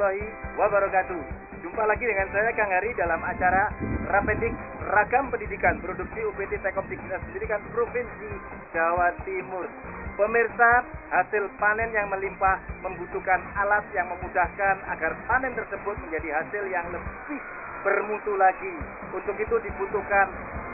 warahmatullahi wabarakatuh. Jumpa lagi dengan saya Kang Hari dalam acara Rapendik Ragam Pendidikan Produksi UPT Teknik Dinas Pendidikan Provinsi Jawa Timur. Pemirsa, hasil panen yang melimpah membutuhkan alat yang memudahkan agar panen tersebut menjadi hasil yang lebih bermutu lagi. Untuk itu dibutuhkan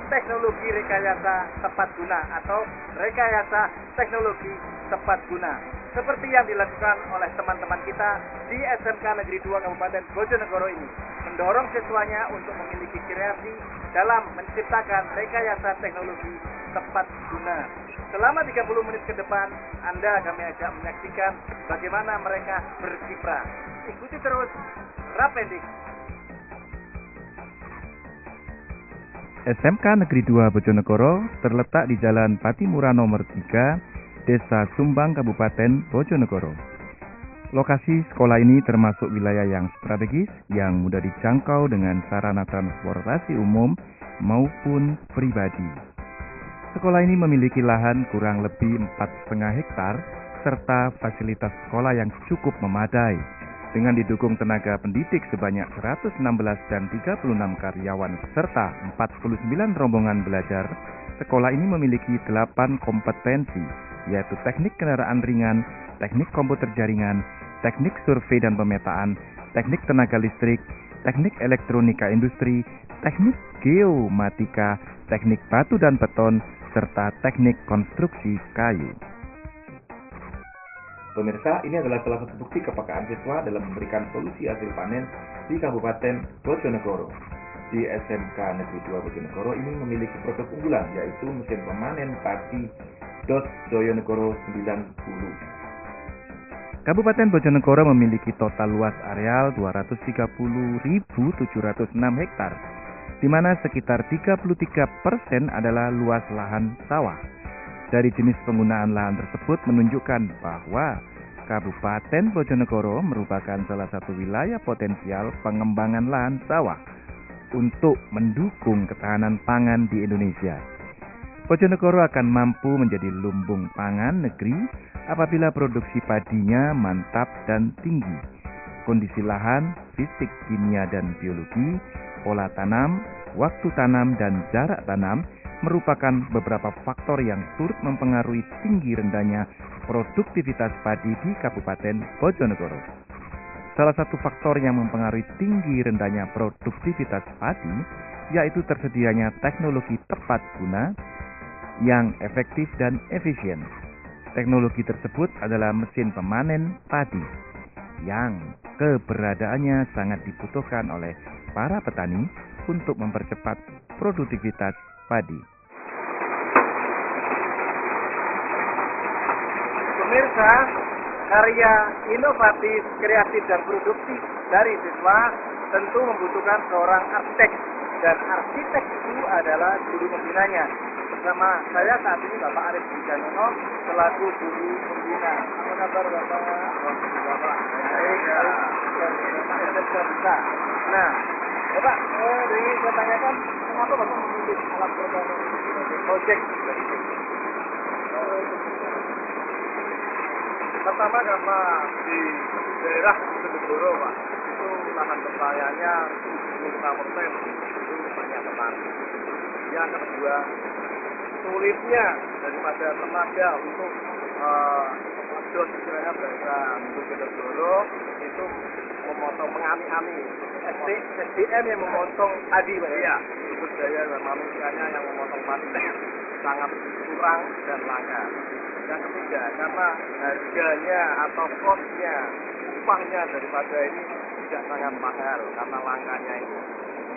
teknologi rekayasa tepat guna atau rekayasa teknologi tepat guna. Seperti yang dilakukan oleh teman-teman kita di SMK Negeri 2 Kabupaten Bojonegoro ini, mendorong siswanya untuk memiliki kreasi dalam menciptakan rekayasa teknologi tepat guna. Selama 30 menit ke depan, Anda kami ajak menyaksikan bagaimana mereka berkiprah. Ikuti terus Rapendik. SMK Negeri 2 Bojonegoro terletak di Jalan Patimura nomor 3, Desa Sumbang, Kabupaten Bojonegoro. Lokasi sekolah ini termasuk wilayah yang strategis yang mudah dijangkau dengan sarana transportasi umum maupun pribadi. Sekolah ini memiliki lahan kurang lebih 4,5 hektar serta fasilitas sekolah yang cukup memadai. Dengan didukung tenaga pendidik sebanyak 116 dan 36 karyawan serta 49 rombongan belajar, sekolah ini memiliki 8 kompetensi, yaitu teknik kendaraan ringan, teknik komputer jaringan, teknik survei dan pemetaan, teknik tenaga listrik, teknik elektronika industri, teknik geomatika, teknik batu dan beton, serta teknik konstruksi kayu. Pemirsa, ini adalah salah satu bukti kepekaan siswa dalam memberikan solusi hasil panen di Kabupaten Bojonegoro. Di SMK Negeri 2 Bojonegoro ini memiliki produk unggulan, yaitu mesin pemanen padi DOS Joyonegoro 90. Kabupaten Bojonegoro memiliki total luas areal 230.706 hektar, di mana sekitar 33% adalah luas lahan sawah. Dari jenis penggunaan lahan tersebut menunjukkan bahwa Kabupaten Bojonegoro merupakan salah satu wilayah potensial pengembangan lahan sawah untuk mendukung ketahanan pangan di Indonesia. Bojonegoro akan mampu menjadi lumbung pangan negeri apabila produksi padinya mantap dan tinggi. Kondisi lahan, fisik, kimia, dan biologi, pola tanam, waktu tanam, dan jarak tanam merupakan beberapa faktor yang turut mempengaruhi tinggi rendahnya produktivitas padi di Kabupaten Bojonegoro. Salah satu faktor yang mempengaruhi tinggi rendahnya produktivitas padi yaitu tersedianya teknologi tepat guna yang efektif dan efisien. Teknologi tersebut adalah mesin pemanen padi yang keberadaannya sangat dibutuhkan oleh para petani untuk mempercepat produktivitas padi. Pemirsa, karya inovatif, kreatif, dan produktif dari siswa tentu membutuhkan seorang arsitek, dan arsitek itu adalah guru pembinanya. Bersama saya saat ini Bapak Arif Bujanono selaku guru pembina. Apa kabar Bapak? Bapak baik, bisa. Nah, Bapak, ingin saya tanyakan, kenapa Bapak memilih alat pertanian ini sebagai proyek dari sini? Pertama karena di daerah Bojonegoro Pak, itu lahan pertaniannya 75% itu banyak petani. Yang kedua, sulitnya daripada tenaga untuk dos istilahnya bahasa Bojonegoro itu memotong mengami-ami SDM yang memotong padi Pak. Iya, sumber daya dan manusianya yang memotong padi sangat kurang dan langka. Yang ketiga, karena harganya atau kosnya, upahnya daripada ini tidak sangat mahal karena langkanya ini.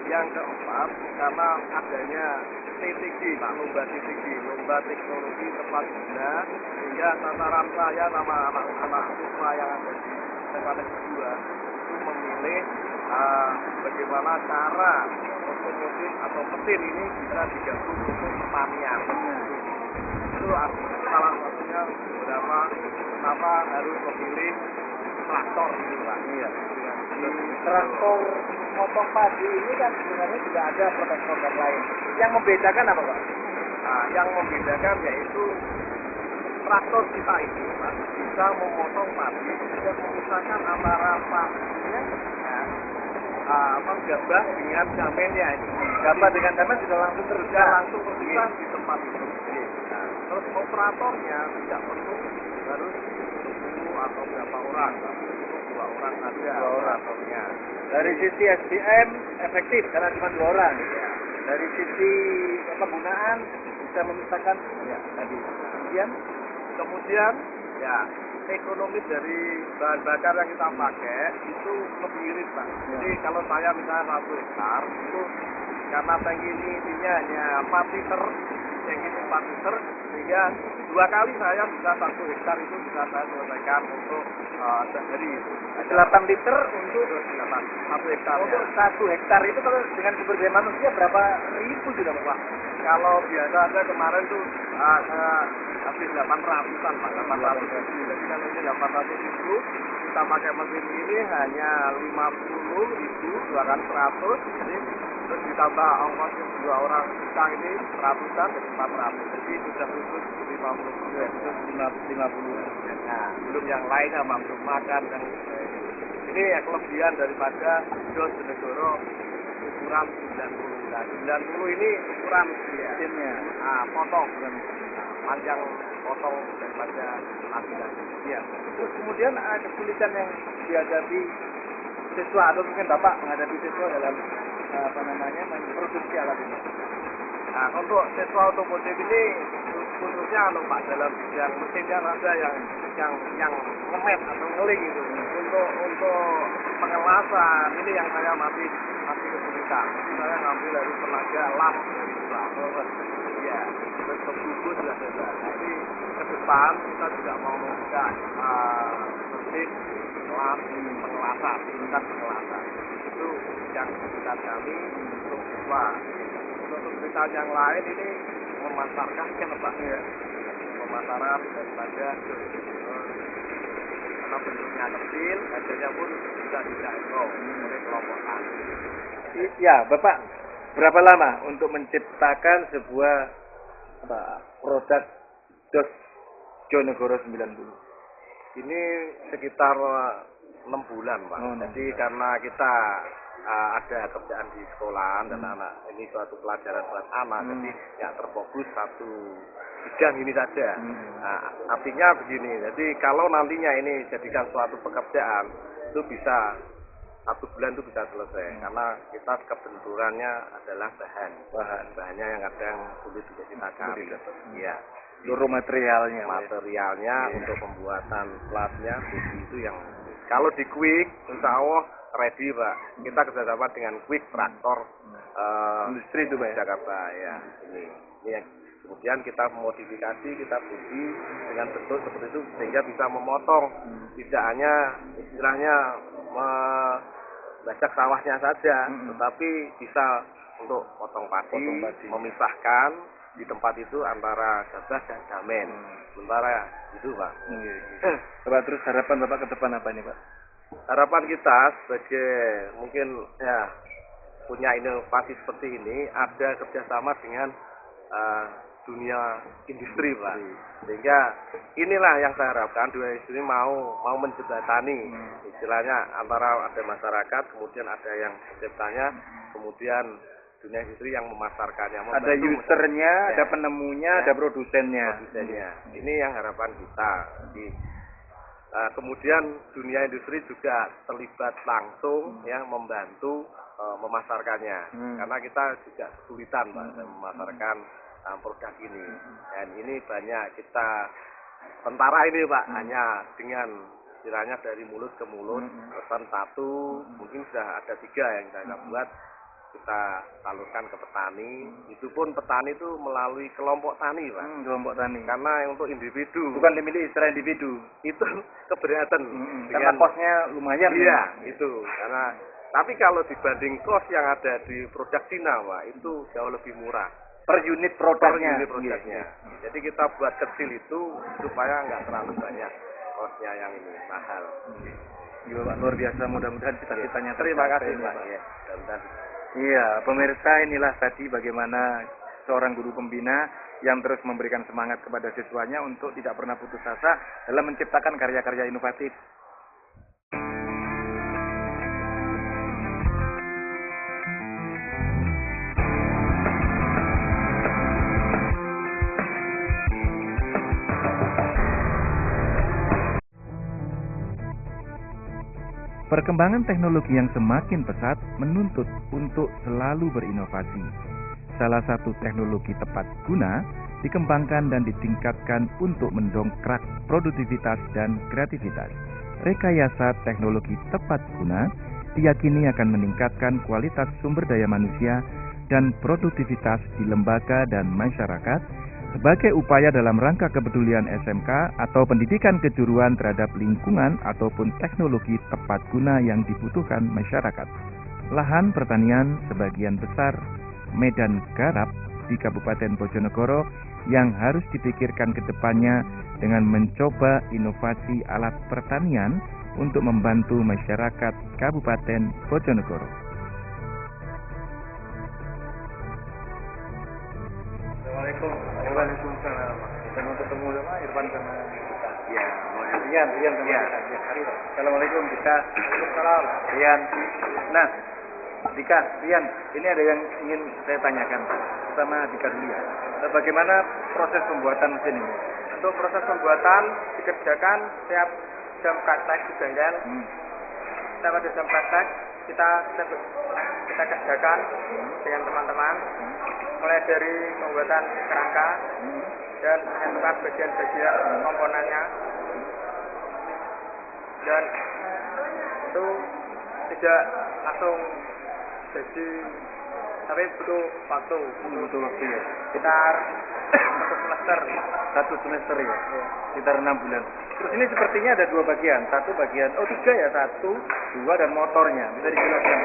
Yang keempat, karena adanya TTG, Pak, lomba TTG, lomba teknologi tepat guna, sehingga sasaran saya sama anak-anak siswa yang ada di SMK Negeri 2 itu memilih bagaimana cara otomotif atau mesin ini bisa digabung untuk pertanian. Itu salah satunya beberapa kenapa harus memilih traktor ini Pak. Iya. Traktor motong padi ini kan sebenarnya juga ada produk-produk lain. Yang membedakan apa Pak? Nah, yang membedakan yaitu traktor kita ini Pak, bisa memotong padi dan memisahkan antara padinya gabah dengan jamennya ini. Gabah dengan damen sudah langsung Sudah langsung terpisah di tempat itu. Nah, terus operatornya tidak perlu harus 10 atau berapa orang, cukup 2 orang saja operatornya. Dari sisi SDM efektif karena cuma 2 orang. Ya. Dari sisi penggunaan bisa memisahkan ya tadi. Kemudian Ya, ekonomi dari bahan bakar yang kita pakai itu lebih irit Pak. Jadi kalau saya misalnya 1 hektar itu karena tangki ini intinya hanya 4 liter, tangki ini 4 liter, sehingga 2 kali saya bisa 1 hektar itu bisa saya selesaikan untuk sehari. 8 liter untuk 1 hektar. untuk 1 hektar itu kalau dengan sumber daya manusia berapa ribu sudah Pak? Kalau biasa aja kemarin tuh habis 800-an Pak, 800 ribu. Jadi kalau ini 800 ribu, kita pakai mesin ini hanya 50 ribu, 2 kali 100, jadi terus ditambah ongkos 2 orang kita ini 100-an, jadi 400. Jadi sudah khusus 50 ribu. Nah, belum yang lain sama belum makan dan ini ya kelebihan daripada Jos Jonegoro ukuran 90. Nah, 90 ini ukuran mesinnya. Potong dan panjang potong daripada navigasi. Iya. Terus kemudian ada kesulitan yang dihadapi siswa atau mungkin Bapak menghadapi siswa dalam memproduksi alat ini. Nah, untuk siswa otomotif ini khususnya Pak dalam bidang mesinnya ada yang ngemet atau ngeling itu. Untuk pengelasan ini yang saya masih kesulitan. Jadi saya ngambil dari tenaga las dari Pak. Ya, terus pembungkus sudah ada. Nah, ini ke depan kita juga mau membuka mesin kelas pengelasan, tingkat pengelasan. Itu yang kesulitan kami untuk siswa. Untuk kesulitan yang lain ini memasarkan Pak ya. Pemasaran daripada karena bentuknya kecil, harganya pun bisa dijangkau oleh kelompok tani. Ya, Bapak berapa lama untuk menciptakan sebuah produk Jos Jonegoro 90? Ini sekitar 6 bulan Pak. Jadi karena kita ada kerjaan di sekolah dan anak ini suatu pelajaran buat anak, jadi ya terfokus satu bidang ini saja. Nah, artinya begini, jadi kalau nantinya ini jadikan suatu pekerjaan itu bisa 1 bulan itu bisa selesai karena kita kebenturannya adalah bahannya yang kadang sulit untuk kita cari. Ya, Seluruh materialnya untuk pembuatan platnya itu yang kalau di Quick insya Allah ready Pak. Kita kerjasama dengan Quick Traktor industri itu Pak ya? Jakarta ya. Ini yang kemudian kita modifikasi, kita budi dengan bentuk seperti itu sehingga bisa memotong tidak hanya istilahnya membajak sawahnya saja, tetapi bisa untuk potong padi, memisahkan di tempat itu antara gabah dan damen. Sementara itu Pak. Bapak terus harapan Bapak ke depan apa nih Pak? Harapan kita sebagai mungkin ya punya inovasi seperti ini ada kerjasama dengan dunia industri Pak. Sehingga inilah yang saya harapkan dunia industri mau menjembatani istilahnya antara ada masyarakat kemudian ada yang penciptanya kemudian dunia industri yang memasarkannya. Ada usernya, ada penemunya, ada produsennya. Ini yang harapan kita. Jadi, kemudian dunia industri juga terlibat langsung ya membantu memasarkannya karena kita juga kesulitan Pak memasarkan produk ini dan ini banyak kita tentara ini Pak hanya dengan istilahnya dari mulut ke mulut pesan satu mungkin sudah ada 3 yang kita buat kita salurkan ke petani. Itu pun petani itu melalui kelompok tani Pak. Kelompok tani. Karena untuk individu bukan dimiliki secara individu itu keberatan karena kosnya lumayan. Iya itu karena tapi kalau dibanding kos yang ada di produk Cina Pak itu jauh lebih murah per unit produknya. Jadi kita buat kecil itu supaya nggak terlalu banyak kosnya yang ini mahal. Iya Pak, luar biasa, mudah-mudahan cita-citanya terima kasih Pak. Iya, pemirsa, inilah tadi bagaimana seorang guru pembina yang terus memberikan semangat kepada siswanya untuk tidak pernah putus asa dalam menciptakan karya-karya inovatif. Perkembangan teknologi yang semakin pesat menuntut untuk selalu berinovasi. Salah satu teknologi tepat guna dikembangkan dan ditingkatkan untuk mendongkrak produktivitas dan kreativitas. Rekayasa teknologi tepat guna diyakini akan meningkatkan kualitas sumber daya manusia dan produktivitas di lembaga dan masyarakat sebagai upaya dalam rangka kepedulian SMK atau pendidikan kejuruan terhadap lingkungan ataupun teknologi tepat guna yang dibutuhkan masyarakat. Lahan pertanian sebagian besar medan garap di Kabupaten Bojonegoro yang harus dipikirkan ke depannya dengan mencoba inovasi alat pertanian untuk membantu masyarakat Kabupaten Bojonegoro. Assalamualaikum. Waalaikumsalam. Kita mau ketemu sama Irfan sama kita. Ya, Rian sama Ya. kita. Assalamualaikum Dika. Waalaikumsalam. Rian. Nah, Dika, Rian, ini ada yang ingin saya tanyakan sama Dika dulu ya. Bagaimana proses pembuatan mesin ini? Untuk proses pembuatan dikerjakan setiap jam praktek di bengkel. Setiap ada jam praktek kita kerjakan dengan teman-teman. Mulai dari pembuatan kerangka dan menentukan bagian-bagian komponennya, dan itu tidak langsung jadi, tapi butuh waktu. Butuh waktu ya. Sekitar 1 semester Ya. Sekitar 6 bulan. Terus ini sepertinya ada dua bagian. Satu bagian, tiga ya, 1, 2 dan motornya. Bisa dijelaskan?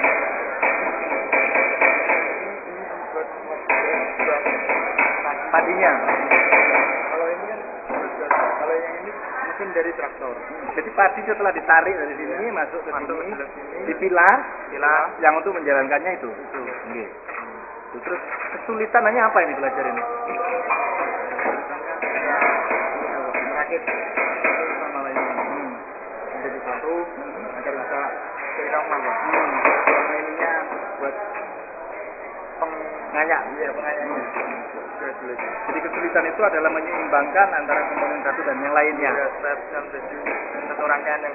Padinya. Kalau ini kan, kalau yang ini mesin dari traktor. Jadi padi setelah ditarik dari sini masuk ke Masuk sini, ke sini. dipilah, Pilah. yang untuk menjalankannya itu. Oke. Terus kesulitannya apa ini belajar ini? Merakit satu sama lainnya menjadi satu agar bisa keirauan. Sama ininya buat Ngayak. pengayanya. Jadi kesulitan itu adalah menyeimbangkan antara komponen satu dan yang lainnya. Ya, saya bisa menjadi satu rangkaian yang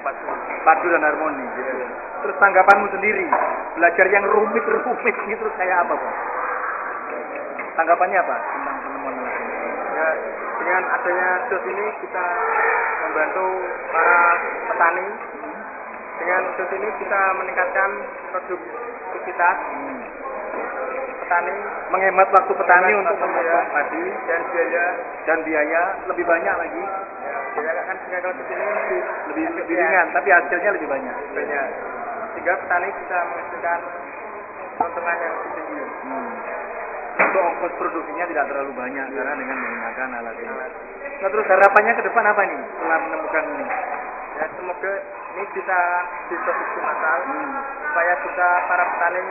Padu dan harmoni. Gitu. Terus tanggapanmu sendiri, belajar yang rumit gitu kayak apa, Bang? Tanggapannya apa tentang penemuan ini? Ya, dengan adanya dos ini kita membantu para petani. Dengan dos ini kita meningkatkan produktivitas petani, Menghemat waktu petani untuk memotong ya, padi dan biaya. lebih banyak lagi, Ya, biaya kan dengan kalau di sini lebih ringan, tapi hasilnya lebih banyak. banyak, sehingga petani bisa menghasilkan keuntungan yang lebih tinggi. Untuk ongkos produksinya tidak terlalu banyak karena dengan menggunakan alat ini. Nah, terus harapannya ke depan apa nih setelah menemukan ini? Ya, semoga ini bisa diproduksi massal supaya juga para petani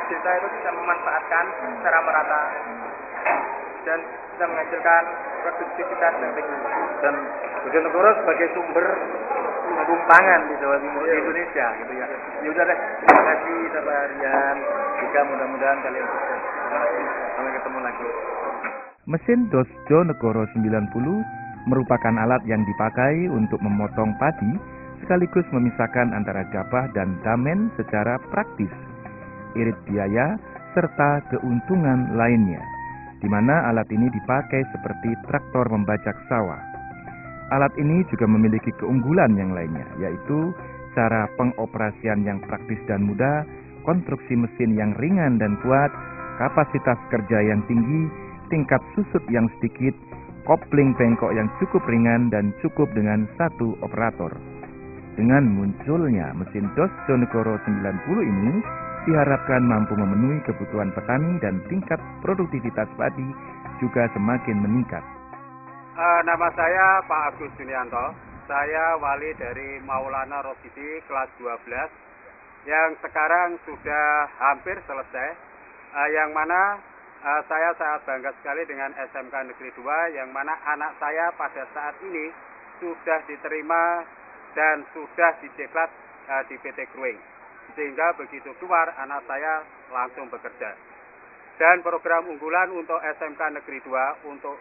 desa itu bisa memanfaatkan secara merata dan bisa menghasilkan produktivitas yang tinggi. Dan Bojonegoro sebagai sumber lumbung pangan di Jawa Timur di Indonesia gitu ya. Ya udah deh, terima kasih Bapak Rian. Jika mudah-mudahan kalian sukses. Sampai ketemu lagi. Mesin dos Jonegoro 90 merupakan alat yang dipakai untuk memotong padi sekaligus memisahkan antara gabah dan damen secara praktis, irit biaya, serta keuntungan lainnya, di mana alat ini dipakai seperti traktor membajak sawah. Alat ini juga memiliki keunggulan yang lainnya, yaitu cara pengoperasian yang praktis dan mudah, konstruksi mesin yang ringan dan kuat, kapasitas kerja yang tinggi, tingkat susut yang sedikit, kopling bengkok yang cukup ringan dan cukup dengan satu operator. Dengan munculnya mesin dos Jonegoro 90 ini diharapkan mampu memenuhi kebutuhan petani dan tingkat produktivitas padi juga semakin meningkat. Nama saya Pak Agus Junianto. Saya wali dari Maulana Roshidi kelas 12 yang sekarang sudah hampir selesai. Yang mana saya sangat bangga sekali dengan SMK Negeri 2 yang mana anak saya pada saat ini sudah diterima dan sudah diceklat di PT Kruing. Sehingga begitu keluar anak saya langsung bekerja. Dan program unggulan untuk SMK Negeri 2 untuk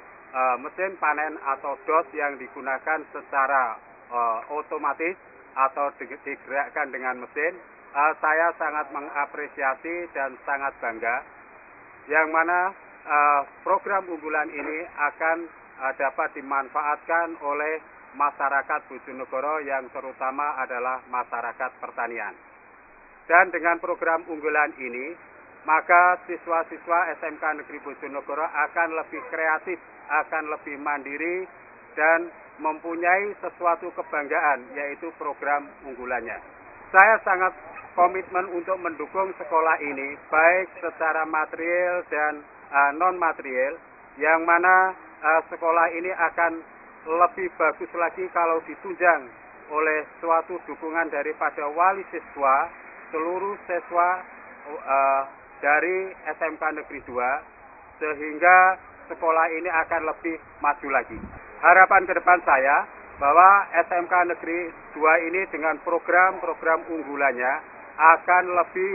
mesin panen atau DOS yang digunakan secara otomatis atau digerakkan dengan mesin, saya sangat mengapresiasi dan sangat bangga. Yang mana program unggulan ini akan dapat dimanfaatkan oleh masyarakat Bojonegoro yang terutama adalah masyarakat pertanian. Dan dengan program unggulan ini, maka siswa-siswa SMK Negeri Bojonegoro akan lebih kreatif, akan lebih mandiri, dan mempunyai sesuatu kebanggaan, yaitu program unggulannya. Saya sangat komitmen untuk mendukung sekolah ini, baik secara material dan non-material, yang mana sekolah ini akan lebih bagus lagi kalau ditunjang oleh suatu dukungan daripada wali siswa, seluruh siswa dari SMK Negeri 2, sehingga sekolah ini akan lebih maju lagi. Harapan ke depan saya bahwa SMK Negeri 2 ini dengan program-program unggulannya akan lebih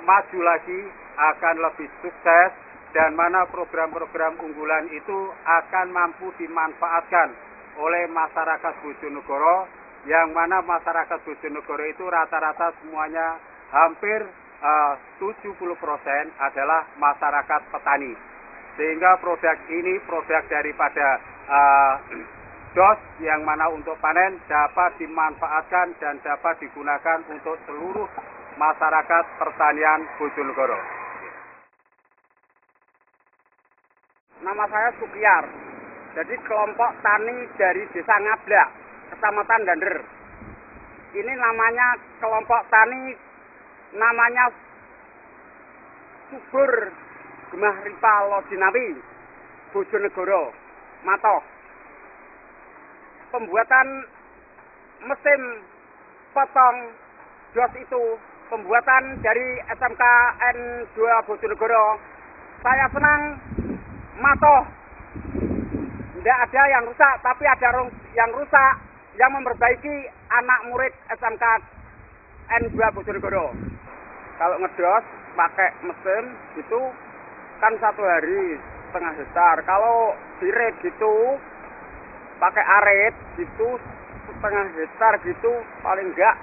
maju lagi, akan lebih sukses, dan mana program-program unggulan itu akan mampu dimanfaatkan oleh masyarakat Bojonegoro, yang mana masyarakat Bojonegoro itu rata-rata semuanya hampir 70% adalah masyarakat petani. Sehingga produk ini, produk daripada DOS yang mana untuk panen dapat dimanfaatkan dan dapat digunakan untuk seluruh masyarakat pertanian Bojonegoro. Nama saya Sukiyar. Jadi kelompok tani dari Desa Ngablak, Kecamatan Dander. Ini namanya kelompok tani, namanya Subur Gemah Ripa Lodinawi, Bojonegoro, Matoh. Pembuatan mesin potong DOS itu pembuatan dari SMK N2 Bojonegoro. Saya senang, Matoh. Tidak ada yang rusak, tapi ada yang rusak yang memperbaiki anak murid SMK N2 Bojonegoro. Kalau ngedos pakai mesin itu kan 1 hari setengah hektar. Kalau diret gitu pakai arit gitu setengah hektar gitu paling enggak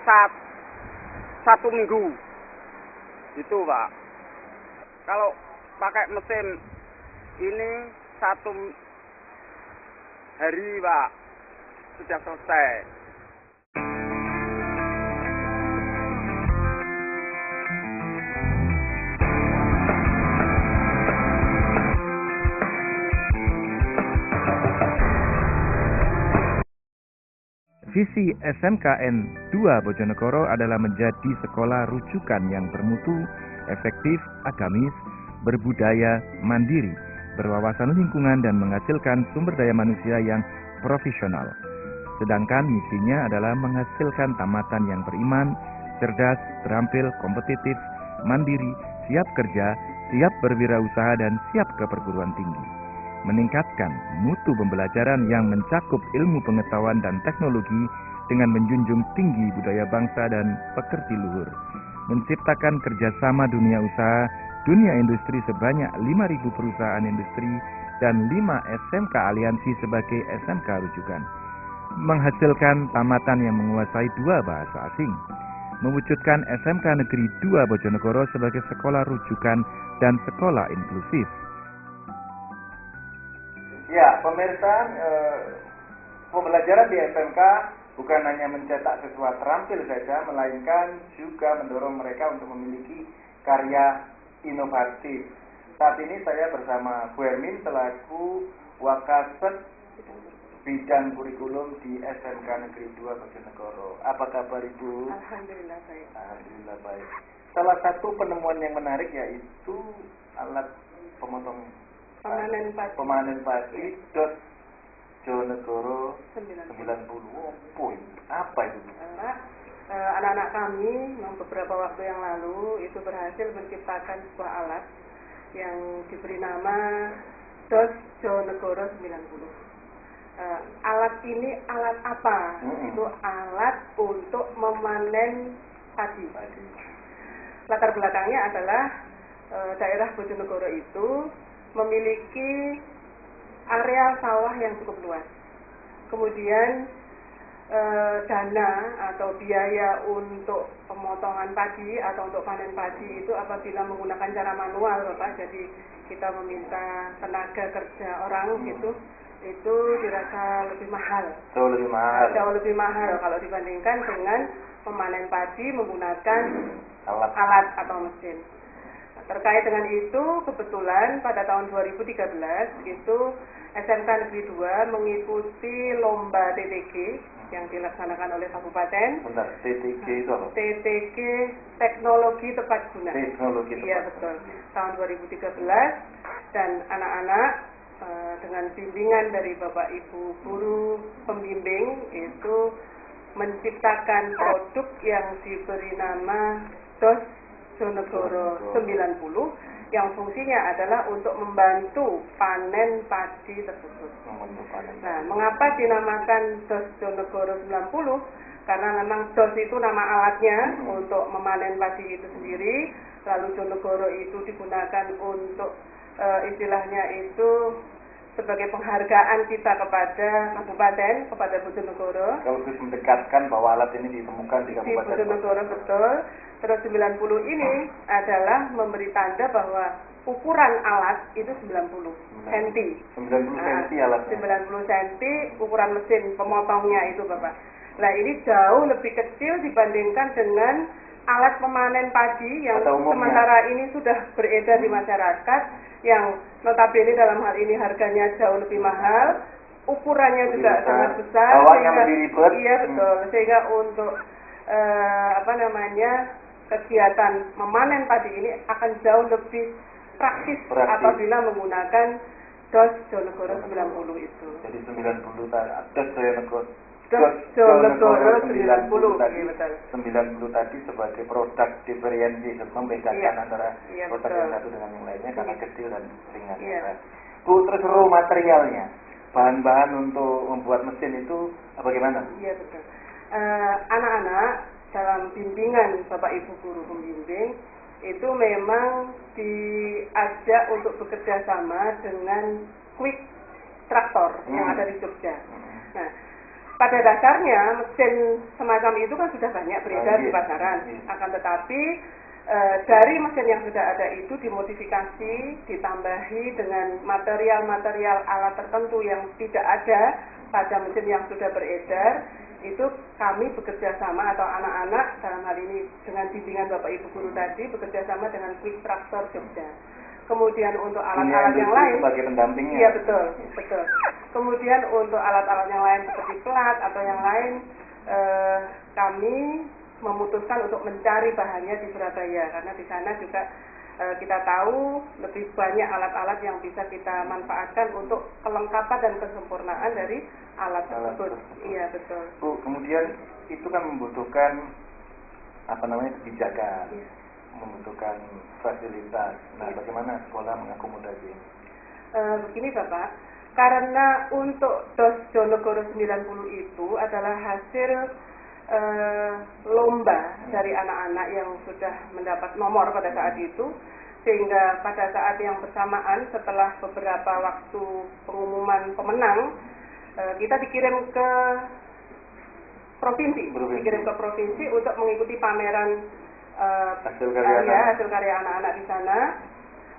1 minggu gitu Pak. Kalau pakai mesin ini 1 hari Pak sudah selesai. Visi SMKN 2 Bojonegoro adalah menjadi sekolah rujukan yang bermutu, efektif, agamis, berbudaya, mandiri, berwawasan lingkungan, dan menghasilkan sumber daya manusia yang profesional. Sedangkan misinya adalah menghasilkan tamatan yang beriman, cerdas, terampil, kompetitif, mandiri, siap kerja, siap berwirausaha, dan siap ke perguruan tinggi. Meningkatkan mutu pembelajaran yang mencakup ilmu pengetahuan dan teknologi dengan menjunjung tinggi budaya bangsa dan pekerti luhur. Menciptakan kerjasama dunia usaha, dunia industri sebanyak 5.000 perusahaan industri dan 5 SMK aliansi sebagai SMK rujukan. Menghasilkan tamatan yang menguasai 2 bahasa asing. Mewujudkan SMK Negeri 2 Bojonegoro sebagai sekolah rujukan dan sekolah inklusif. Ya, pemirsa, pembelajaran di SMK bukan hanya mencetak siswa terampil saja, melainkan juga mendorong mereka untuk memiliki karya inovatif. Saat ini saya bersama Bu Hermin selaku Wakasek bidang kurikulum di SMK Negeri 2 Bojonegoro. Apa kabar Ibu? Alhamdulillah baik. Alhamdulillah baik. Salah satu penemuan yang menarik yaitu alat pemanen padi DOS Bojonegoro 90. Apa itu? Anak-anak kami beberapa waktu yang lalu itu berhasil menciptakan sebuah alat yang diberi nama DOS Jonegoro 90. Alat ini alat apa? Itu alat untuk memanen padi. Latar belakangnya adalah daerah Bojonegoro itu memiliki area sawah yang cukup luas. Kemudian dana atau biaya untuk pemotongan padi atau untuk panen padi itu apabila menggunakan cara manual, Bapak, jadi kita meminta tenaga kerja orang gitu, itu dirasa lebih mahal. Jauh lebih mahal. Jauh lebih mahal kalau dibandingkan dengan memanen padi menggunakan alat atau mesin. Nah, terkait dengan itu, kebetulan pada tahun 2013 itu SMK Negeri 2 mengikuti lomba TTG yang dilaksanakan oleh kabupaten. Bentar, TTG itu apa? TTG Teknologi Tepat Guna. Teknologi Tepat Guna. Iya betul. Tahun 2013 dan anak-anak dengan bimbingan dari Bapak Ibu guru pembimbing itu menciptakan produk yang diberi nama DOS Jonegoro 90 yang fungsinya adalah untuk membantu panen padi tersebut. Nah, mengapa dinamakan DOS Jonegoro 90? Karena memang DOS itu nama alatnya untuk memanen padi itu sendiri, lalu Jonegoro itu digunakan untuk istilahnya itu sebagai penghargaan kita kepada kabupaten, kepada Bojonegoro. Kalau bisa mendekatkan bahwa alat ini ditemukan di kabupaten Bojonegoro, betul. Terus 90 ini adalah memberi tanda bahwa ukuran alat itu 90 cm. 90 cm alatnya. 90 cm ukuran mesin pemotongnya itu, Bapak. Nah, ini jauh lebih kecil dibandingkan dengan alat pemanen padi yang sementara ini sudah beredar di masyarakat, yang notabene dalam hal ini harganya jauh lebih mahal, ukurannya juga sangat besar, sehingga ribet. Iya betul, sehingga untuk kegiatan memanen padi ini akan jauh lebih praktis apabila menggunakan DOS Jonegoro 90 itu. Jadi 90 DOS Jonegoro 90 tadi, 90 tadi sebagai produk diferensi, membedakan antara produk yang satu dengan yang lainnya karena kecil dan ringan. Bu, terus raw materialnya, bahan-bahan untuk membuat mesin itu bagaimana? Iya betul. Anak-anak dalam bimbingan Bapak Ibu guru pembimbing itu memang diajak untuk bekerja sama dengan Quick Traktor yang ada di Jogja. Nah, pada dasarnya mesin semacam itu kan sudah banyak beredar di pasaran. Akan tetapi dari mesin yang sudah ada itu dimodifikasi, ditambahi dengan material-material alat tertentu yang tidak ada pada mesin yang sudah beredar. Itu kami bekerja sama, atau anak-anak dalam hal ini dengan bimbingan Bapak Ibu guru tadi bekerja sama dengan Quick Traktor Jogja. Kemudian untuk alat-alat yang lain sebagai pendampingnya. Iya betul. Kemudian untuk alat-alat yang lain seperti plat atau yang lain, kami memutuskan untuk mencari bahannya di Surabaya, karena di sana juga kita tahu lebih banyak alat-alat yang bisa kita manfaatkan untuk kelengkapan dan kesempurnaan dari alat tersebut. Iya betul. Bu, kemudian itu kan membutuhkan kebijakan, membutuhkan fasilitas. Nah, bagaimana sekolah mengakomodasi? Begini Bapak, karena untuk DOS Jonegoro 90 itu adalah hasil lomba dari anak-anak yang sudah mendapat nomor pada saat itu, sehingga pada saat yang bersamaan setelah beberapa waktu pengumuman pemenang, kita dikirim ke provinsi untuk mengikuti pameran hasil karya anak-anak di sana,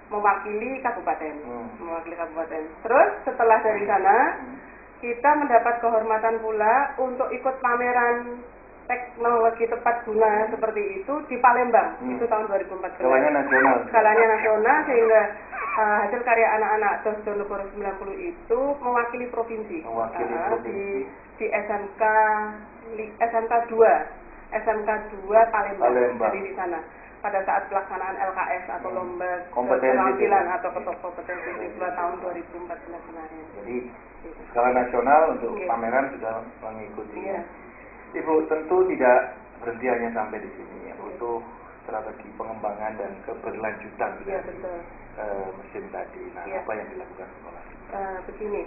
mewakili kabupaten. Terus setelah dari sana kita mendapat kehormatan pula untuk ikut pameran teknologi tepat guna seperti itu di Palembang. Itu tahun 2014. Skalanya nasional, sehingga hasil karya anak-anak DOS Jonegoro 90 itu mewakili provinsi. Di SMK 2 Palembang. Jadi di sana pada saat pelaksanaan LKS atau lomba keterampilan atau kompetensi siswa tahun 2014 kemarin. Jadi skala nasional untuk pameran sudah mengikuti. Ibu tentu tidak berhenti hanya sampai di sini. Butuh strategi pengembangan dan keberlanjutan Iya, dari betul. mesin tadi. Nah, Iya. apa yang dilakukan sekolah? Begini,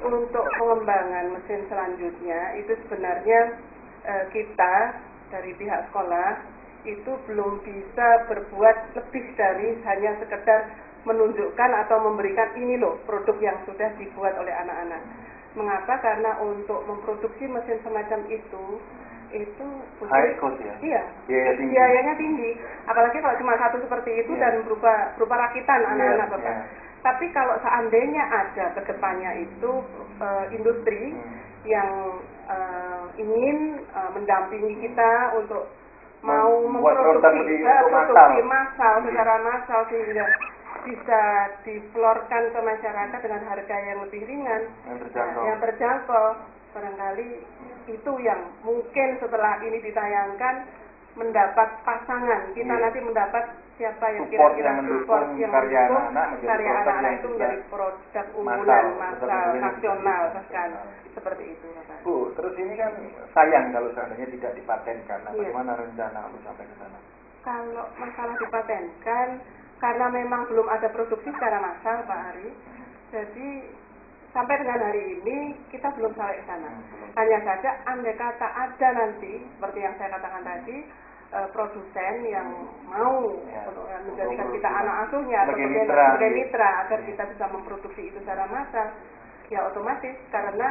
untuk pengembangan mesin selanjutnya itu sebenarnya kita dari pihak sekolah itu belum bisa berbuat lebih dari hanya sekedar menunjukkan atau memberikan ini loh produk yang sudah dibuat oleh anak-anak. Mengapa? Karena untuk memproduksi mesin semacam itu High cost ya? Iya, Biaya tinggi. biayanya tinggi. Apalagi kalau cuma satu seperti itu Iya. dan berupa rakitan anak-anak Bapak. Iya. Tapi kalau seandainya ada ke depannya itu industri yang ingin mendampingi kita untuk mau Membuat memproduksi produksi massal secara massal sehingga bisa diflorkan ke masyarakat dengan harga yang lebih ringan, yang terjangkau. Barangkali itu yang mungkin setelah ini ditayangkan mendapat pasangan. Kita nanti mendapat siapa yang Support kira-kira yang support mendukung yang karya mendukung anak-anak menjadi karya produk anak-anak yang itu juga menjadi produk unggulan massal produk nasional unggulan. bahkan seperti itu Bapak. Bu, terus ini kan sayang kalau seandainya tidak dipatenkan. Nah, Iya. bagaimana rencana untuk sampai ke sana? Kalau masalah dipatenkan, karena memang belum ada produksi secara massal Pak Ari, jadi sampai dengan hari ini kita belum sampai ke sana. Hanya saja andai kata ada nanti, seperti yang saya katakan tadi, produsen yang mau untuk menjadikan kita anak asuhnya atau sebagai mitra agar kita bisa memproduksi itu secara massal, ya otomatis karena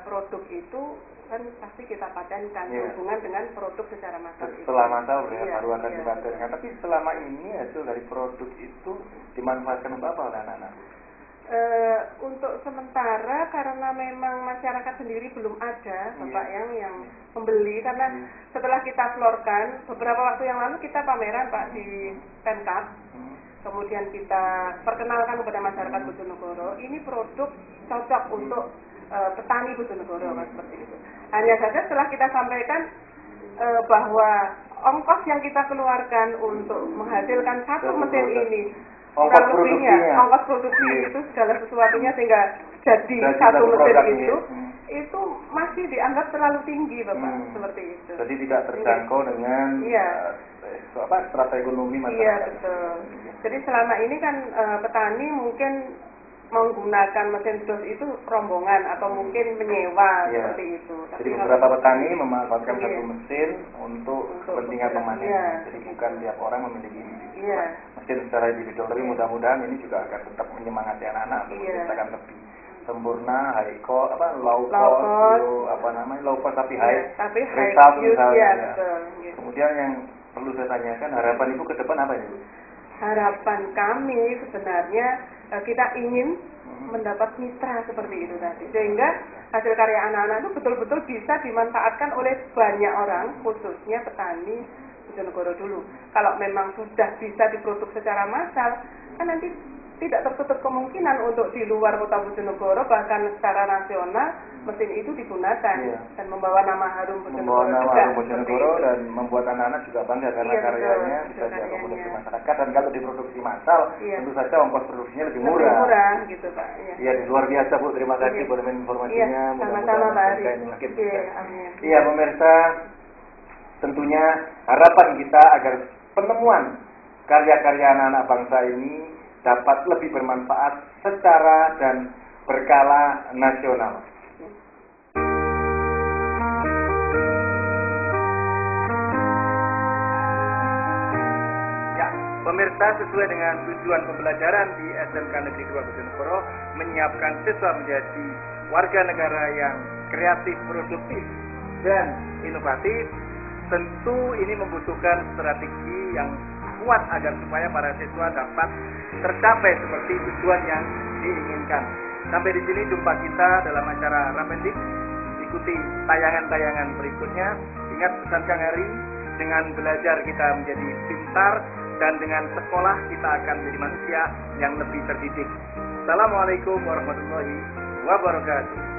produk itu kan pasti kita patenkan hubungan dengan produk secara massal itu. Setelah massal baru akan iya. dipatenkan. Tapi selama ini hasil dari produk itu dimanfaatkan untuk apa oleh anak-anak? Untuk sementara karena memang masyarakat sendiri belum ada Bapak yang membeli, karena setelah kita florkan beberapa waktu yang lalu kita pameran Pak di Pemkab, kemudian kita perkenalkan kepada masyarakat Bojonegoro ini produk cocok untuk petani Bojonegoro seperti itu. Hanya saja setelah kita sampaikan bahwa ongkos yang kita keluarkan untuk menghasilkan satu mesin ini kurang lebihnya ongkos produksi itu segala sesuatunya sehingga jadi satu mesin itu masih dianggap terlalu tinggi Bapak, seperti itu. Jadi tidak terjangkau dengan strata ekonomi masyarakat. Iya betul. Jadi selama ini kan petani mungkin menggunakan mesin dos itu rombongan atau mungkin menyewa seperti itu. Tapi jadi beberapa petani memanfaatkan satu mesin untuk kepentingan memanen. Jadi bukan tiap orang memiliki mesin secara individual. Tapi mudah-mudahan ini juga akan tetap menyemangati anak-anak untuk menciptakan lebih sempurna, low cost tapi high result misalnya. Kemudian yang perlu saya tanyakan, harapan Ibu ke depan apa ini? Harapan kami sebenarnya kita ingin mendapat mitra seperti itu tadi, sehingga hasil karya anak-anak itu betul-betul bisa dimanfaatkan oleh banyak orang, khususnya petani Bojonegoro dulu. Kalau memang sudah bisa diproduksi secara massal, kan nanti tidak tertutup kemungkinan untuk di luar kota Bojonegoro bahkan secara nasional mesin itu digunakan dan membawa nama harum Bojonegoro dan membuat anak-anak juga bangga karena karyanya bisa diakomodasi masyarakat, dan kalau diproduksi massal tentu saja ongkos produksinya lebih murah gitu Pak. Iya, luar biasa Bu, terima kasih buat informasinya. Sama-sama Pak Ari. Iya pemirsa, tentunya harapan kita agar penemuan karya-karya anak-anak bangsa ini dapat lebih bermanfaat secara dan berkala nasional. Ya, pemirsa, sesuai dengan tujuan pembelajaran di SMK Negeri 2 Bojonegoro menyiapkan siswa menjadi warga negara yang kreatif, produktif, dan inovatif, tentu ini membutuhkan strategi yang kuat agar supaya para siswa dapat tercapai seperti tujuan yang diinginkan. Sampai di sini jumpa kita dalam acara Rapendik. Ikuti tayangan-tayangan berikutnya. Ingat pesan Kang Ari, dengan belajar kita menjadi pintar dan dengan sekolah kita akan menjadi manusia yang lebih terdidik. Assalamualaikum warahmatullahi wabarakatuh.